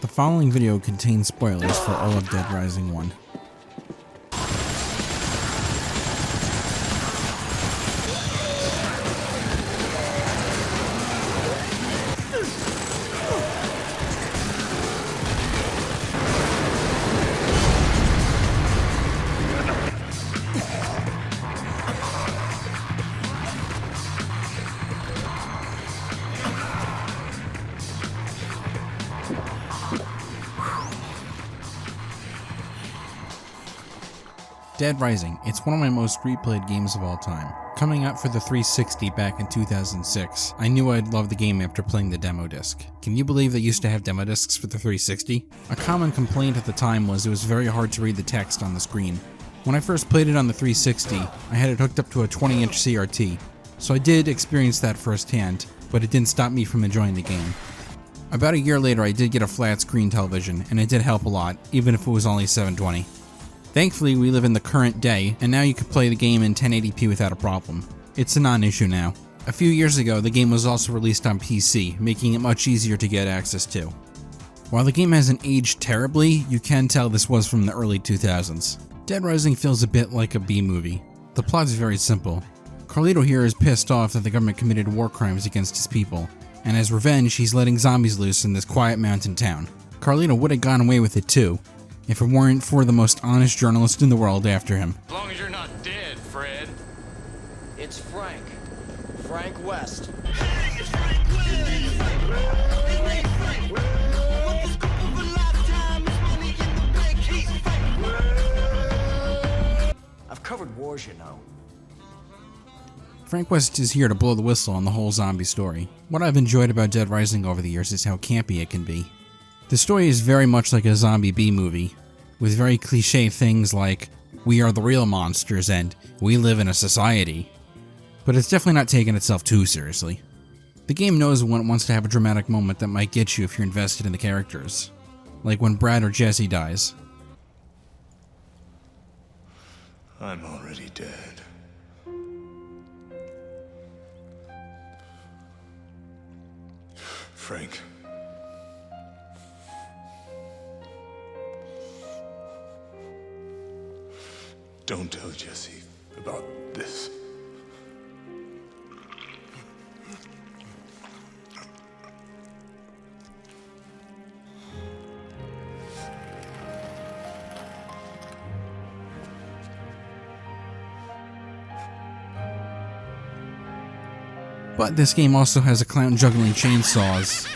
The following video contains spoilers for all of Dead Rising 1. Dead Rising, it's one of my most replayed games of all time. Coming out for the 360 back in 2006, I knew I'd love the game after playing the demo disc. Can you believe they used to have demo discs for the 360? A common complaint at the time was it was very hard to read the text on the screen. When I first played it on the 360, I had it hooked up to a 20-inch CRT, so I did experience that firsthand, but it didn't stop me from enjoying the game. About a year later, I did get a flat screen television, and it did help a lot, even if it was only 720. Thankfully, we live in the current day, and now you can play the game in 1080p without a problem. It's a non-issue now. A few years ago, the game was also released on PC, making it much easier to get access to. While the game hasn't aged terribly, you can tell this was from the early 2000s. Dead Rising feels a bit like a B-movie. The plot is very simple. Carlito here is pissed off that the government committed war crimes against his people, and as revenge, he's letting zombies loose in this quiet mountain town. Carlito would have gone away with it too, if it weren't for the most honest journalist in the world after him. As long as you're not dead, Fred. It's Frank. Frank West. I've covered wars, you know. Frank West is here to blow the whistle on the whole zombie story. What I've enjoyed about Dead Rising over the years is how campy it can be. The story is very much like a zombie B-movie, with very cliche things like, we are the real monsters and we live in a society. But it's definitely not taking itself too seriously. The game knows when it wants to have a dramatic moment that might get you if you're invested in the characters. Like when Brad or Jesse dies. I'm already dead. Frank. Don't tell Jesse about this. But this game also has a clown juggling chainsaws.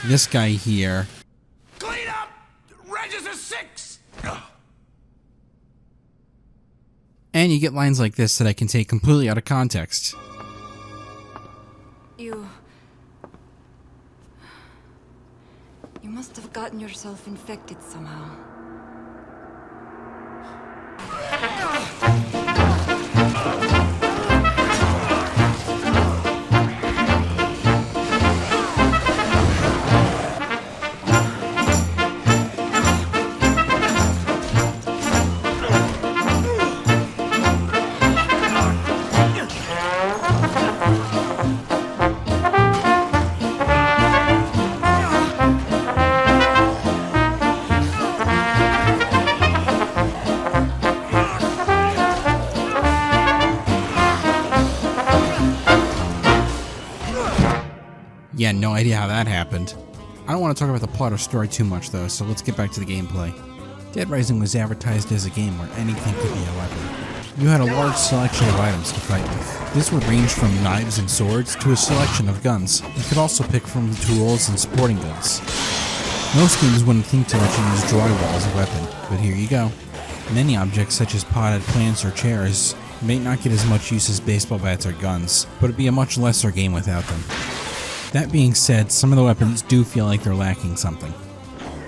This guy here. Clean up! Register 6! And you get lines like this that I can take completely out of context. You must have gotten yourself infected somehow. Yeah, no idea how that happened. I don't want to talk about the plot or story too much though, so let's get back to the gameplay. Dead Rising was advertised as a game where anything could be a weapon. You had a large selection of items to fight with. This would range from knives and swords to a selection of guns. You could also pick from tools and sporting goods. Most games wouldn't think to let you use drywall as a weapon, but here you go. Many objects such as potted plants or chairs may not get as much use as baseball bats or guns, but it'd be a much lesser game without them. That being said, some of the weapons do feel like they're lacking something.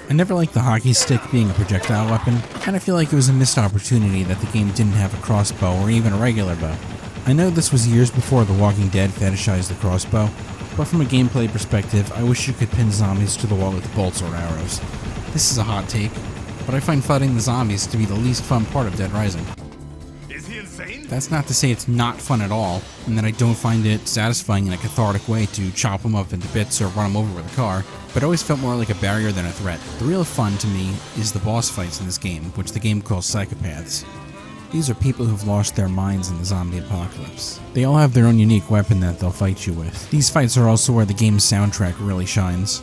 I never liked the hockey stick being a projectile weapon. I kind of feel like it was a missed opportunity that the game didn't have a crossbow or even a regular bow. I know this was years before The Walking Dead fetishized the crossbow, but from a gameplay perspective, I wish you could pin zombies to the wall with bolts or arrows. This is a hot take, but I find fighting the zombies to be the least fun part of Dead Rising. Is he insane? That's not to say it's not fun at all, and that I don't find it satisfying in a cathartic way to chop them up into bits or run them over with a car, but it always felt more like a barrier than a threat. The real fun to me is the boss fights in this game, which the game calls psychopaths. These are people who've lost their minds in the zombie apocalypse. They all have their own unique weapon that they'll fight you with. These fights are also where the game's soundtrack really shines.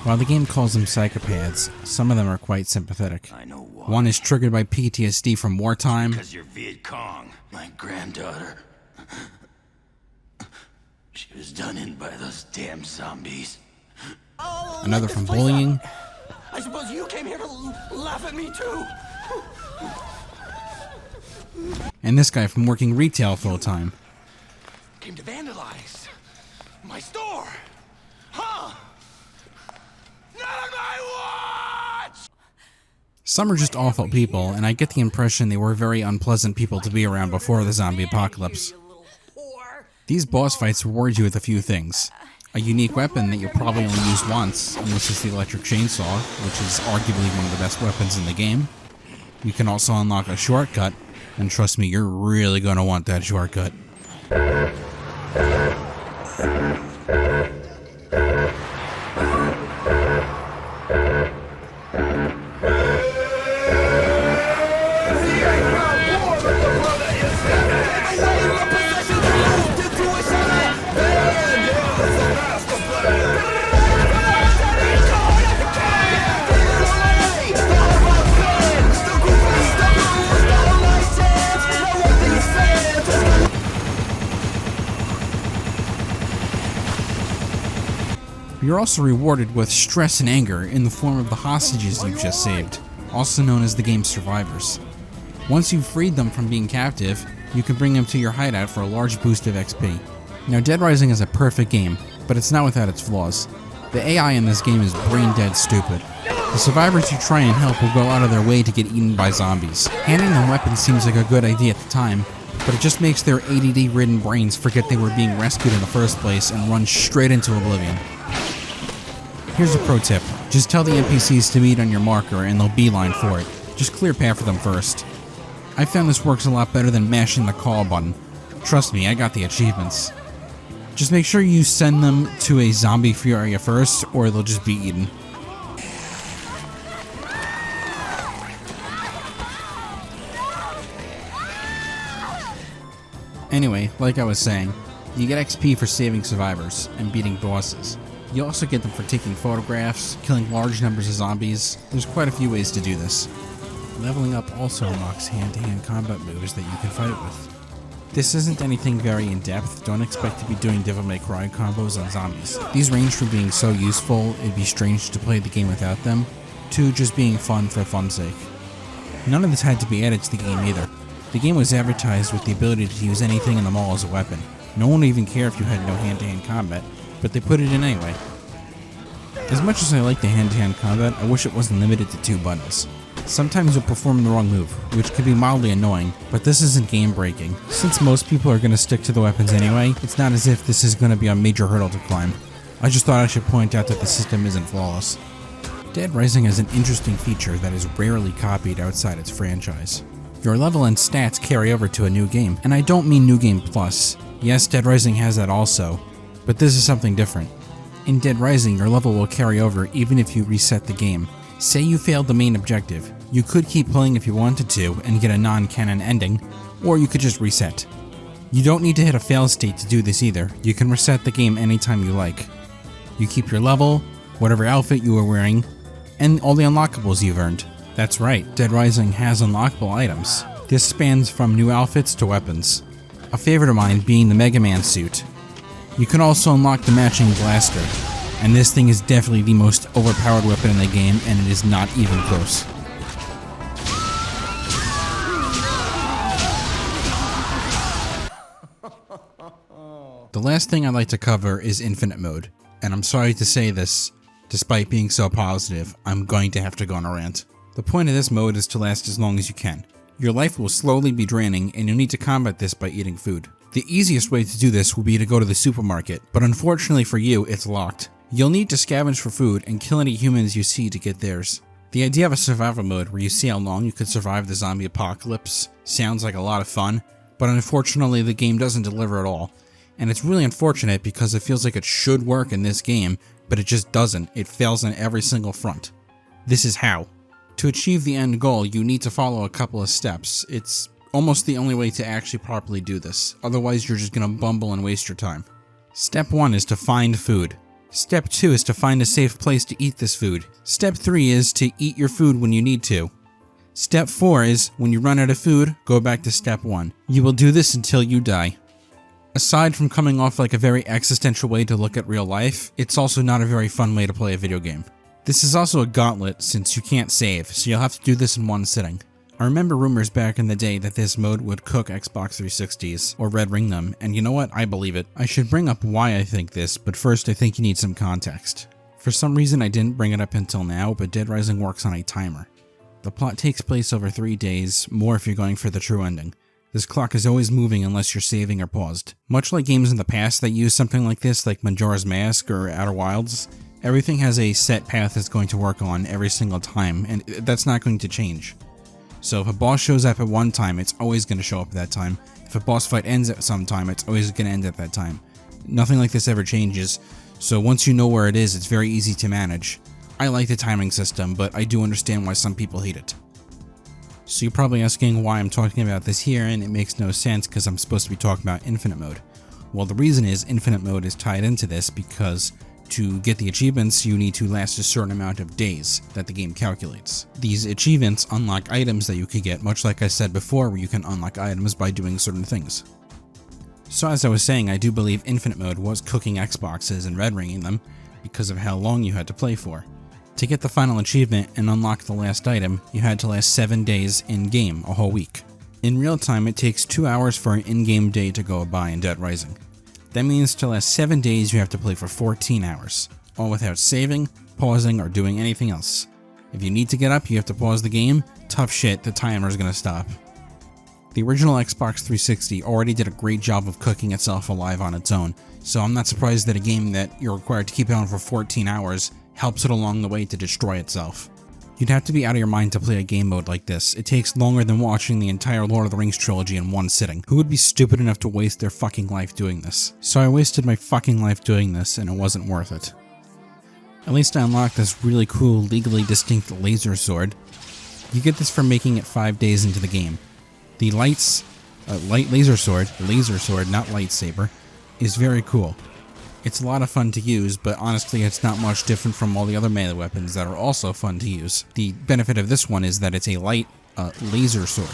While the game calls them psychopaths, some of them are quite sympathetic. I know why. One is triggered by PTSD from wartime. Because you're Viet Cong. My granddaughter. She was done in by those damn zombies. Another from bullying. I suppose you came here to laugh at me too. And this guy from working retail full time. Came to vandalize my store. Huh? Not on my watch! Some are just awful people, and I get the impression they were very unpleasant people to be around before the zombie apocalypse. These boss fights reward you with a few things. A unique weapon that you'll probably only use once, unless it's the electric chainsaw, which is arguably one of the best weapons in the game. You can also unlock a shortcut, and trust me, you're really going to want that shortcut. You're also rewarded with stress and anger in the form of the hostages you've just saved, also known as the game's survivors. Once you've freed them from being captive, you can bring them to your hideout for a large boost of XP. Now, Dead Rising is a perfect game, but it's not without its flaws. The AI in this game is brain dead stupid. The survivors you try and help will go out of their way to get eaten by zombies. Handing them weapons seems like a good idea at the time, but it just makes their ADD-ridden brains forget they were being rescued in the first place and run straight into oblivion. Here's a pro tip. Just tell the NPCs to meet on your marker and they'll beeline for it. Just clear path for them first. I found this works a lot better than mashing the call button. Trust me, I got the achievements. Just make sure you send them to a zombie-free area first, or they'll just be eaten. Anyway, like I was saying, you get XP for saving survivors and beating bosses. You also get them for taking photographs, killing large numbers of zombies. There's quite a few ways to do this. Leveling up also unlocks hand-to-hand combat moves that you can fight with. This isn't anything very in-depth. Don't expect to be doing Devil May Cry combos on zombies. These range from being so useful it'd be strange to play the game without them, to just being fun for fun's sake. None of this had to be added to the game either. The game was advertised with the ability to use anything in the mall as a weapon. No one would even care if you had no hand-to-hand combat, but they put it in anyway. As much as I like the hand-to-hand combat, I wish it wasn't limited to 2 buttons. Sometimes you'll perform the wrong move, which can be mildly annoying, but this isn't game-breaking. Since most people are going to stick to the weapons anyway, it's not as if this is going to be a major hurdle to climb. I just thought I should point out that the system isn't flawless. Dead Rising has an interesting feature that is rarely copied outside its franchise. Your level and stats carry over to a new game, and I don't mean New Game Plus. Yes, Dead Rising has that also, but this is something different. In Dead Rising, your level will carry over even if you reset the game. Say you failed the main objective. You could keep playing if you wanted to and get a non-canon ending, or you could just reset. You don't need to hit a fail state to do this either. You can reset the game anytime you like. You keep your level, whatever outfit you were wearing, and all the unlockables you've earned. That's right, Dead Rising has unlockable items. This spans from new outfits to weapons, a favorite of mine being the Mega Man suit. You can also unlock the matching blaster, and this thing is definitely the most overpowered weapon in the game, and it is not even close. The last thing I'd like to cover is Infinite Mode, and I'm sorry to say this, despite being so positive, I'm going to have to go on a rant. The point of this mode is to last as long as you can. Your life will slowly be draining, and you'll need to combat this by eating food. The easiest way to do this will be to go to the supermarket, but unfortunately for you, it's locked. You'll need to scavenge for food and kill any humans you see to get theirs. The idea of a survival mode where you see how long you could survive the zombie apocalypse sounds like a lot of fun, but unfortunately the game doesn't deliver at all. And it's really unfortunate because it feels like it should work in this game, but it just doesn't. It fails on every single front. This is how. To achieve the end goal, you need to follow a couple of steps. It's almost the only way to actually properly do this, otherwise you're just gonna bumble and waste your time. Step 1 is to find food. Step 2 is to find a safe place to eat this food. Step 3 is to eat your food when you need to. Step 4 is, when you run out of food, go back to step 1. You will do this until you die. Aside from coming off like a very existential way to look at real life, it's also not a very fun way to play a video game. This is also a gauntlet since you can't save, so you'll have to do this in one sitting. I remember rumors back in the day that this mode would cook Xbox 360s, or red ring them, and you know what? I believe it. I should bring up why I think this, but first I think you need some context. For some reason I didn't bring it up until now, but Dead Rising works on a timer. The plot takes place over 3 days, more if you're going for the true ending. This clock is always moving unless you're saving or paused. Much like games in the past that use something like this, like Majora's Mask or Outer Wilds, everything has a set path it's going to work on every single time, and that's not going to change. So if a boss shows up at one time, it's always going to show up at that time. If a boss fight ends at some time, it's always going to end at that time. Nothing like this ever changes, so once you know where it is, it's very easy to manage. I like the timing system, but I do understand why some people hate it. So you're probably asking why I'm talking about this here, and it makes no sense because I'm supposed to be talking about Infinite Mode. Well, the reason is Infinite Mode is tied into this because to get the achievements, you need to last a certain amount of days that the game calculates. These achievements unlock items that you could get, much like I said before, where you can unlock items by doing certain things. So as I was saying, I do believe Infinite Mode was cooking Xboxes and red ringing them because of how long you had to play for. To get the final achievement and unlock the last item, you had to last 7 days in-game, a whole week. In real time, it takes 2 hours for an in-game day to go by in Dead Rising. That means to last 7 days you have to play for 14 hours, all without saving, pausing, or doing anything else. If you need to get up, you have to pause the game. Tough shit, the timer is gonna stop. The original Xbox 360 already did a great job of cooking itself alive on its own, so I'm not surprised that a game that you're required to keep it on for 14 hours helps it along the way to destroy itself. You'd have to be out of your mind to play a game mode like this. It takes longer than watching the entire Lord of the Rings trilogy in one sitting. Who would be stupid enough to waste their fucking life doing this? So I wasted my fucking life doing this, and it wasn't worth it. At least I unlocked this really cool, legally distinct laser sword. You get this for making it 5 days into the game. The light laser sword, not lightsaber, is very cool. It's a lot of fun to use, but honestly it's not much different from all the other melee weapons that are also fun to use. The benefit of this one is that it's a light laser sword.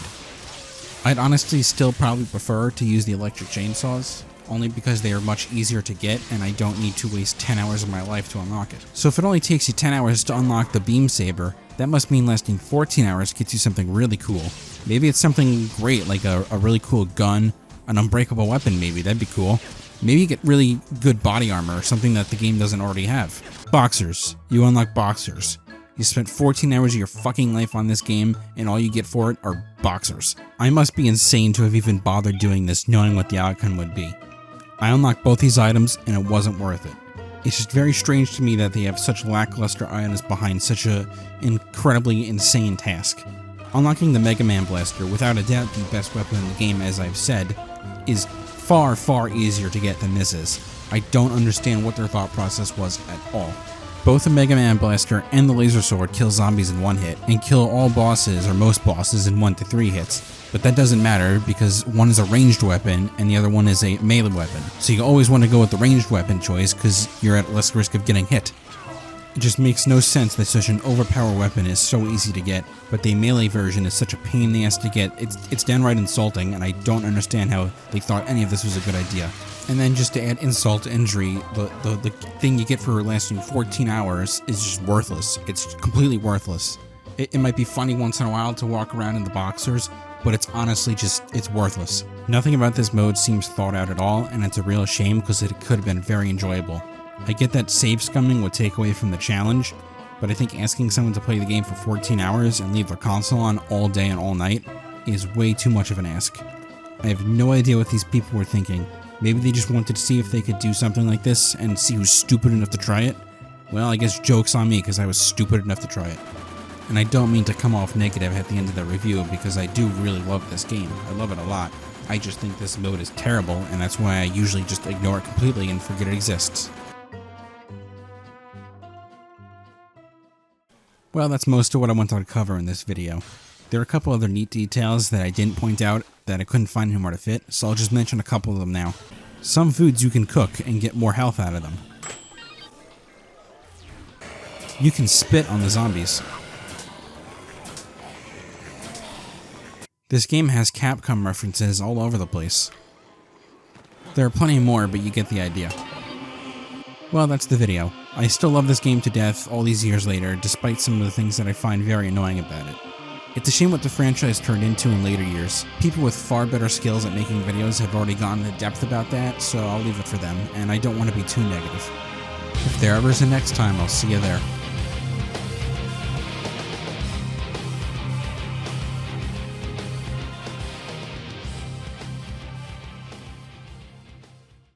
I'd honestly still probably prefer to use the electric chainsaws, only because they are much easier to get and I don't need to waste 10 hours of my life to unlock it. So if it only takes you 10 hours to unlock the beam saber, that must mean lasting 14 hours gets you something really cool. Maybe it's something great like a really cool gun, an unbreakable weapon maybe, that'd be cool. Maybe you get really good body armor or something that the game doesn't already have. Boxers. You unlock boxers. You spent 14 hours of your fucking life on this game and all you get for it are boxers. I must be insane to have even bothered doing this knowing what the outcome would be. I unlocked both these items and it wasn't worth it. It's just very strange to me that they have such lackluster items behind such an incredibly insane task. Unlocking the Mega Man Blaster, without a doubt the best weapon in the game as I've said, is far, far easier to get than this is. I don't understand what their thought process was at all. Both the Mega Man Blaster and the Laser Sword kill zombies in one hit, and kill all bosses or most bosses in 1 to 3 hits. But that doesn't matter because one is a ranged weapon and the other one is a melee weapon. So you always want to go with the ranged weapon choice because you're at less risk of getting hit. It just makes no sense that such an overpowered weapon is so easy to get, but the melee version is such a pain in the ass to get. It's downright insulting, and I don't understand how they thought any of this was a good idea. And then just to add insult to injury, the thing you get for lasting 14 hours is just worthless. It's completely worthless. It might be funny once in a while to walk around in the boxers, but it's honestly it's worthless. Nothing about this mode seems thought out at all, and it's a real shame because it could have been very enjoyable. I get that save scumming would take away from the challenge, but I think asking someone to play the game for 14 hours and leave their console on all day and all night is way too much of an ask. I have no idea what these people were thinking. Maybe they just wanted to see if they could do something like this and see who's stupid enough to try it. Well, I guess joke's on me because I was stupid enough to try it. And I don't mean to come off negative at the end of the review because I do really love this game. I love it a lot. I just think this mode is terrible, and that's why I usually just ignore it completely and forget it exists. Well, that's most of what I wanted to cover in this video. There are a couple other neat details that I didn't point out that I couldn't find anywhere to fit, so I'll just mention a couple of them now. Some foods you can cook and get more health out of them. You can spit on the zombies. This game has Capcom references all over the place. There are plenty more, but you get the idea. Well, that's the video. I still love this game to death all these years later, despite some of the things that I find very annoying about it. It's a shame what the franchise turned into in later years. People with far better skills at making videos have already gone into depth about that, so I'll leave it for them, and I don't want to be too negative. If there ever is a next time, I'll see you there.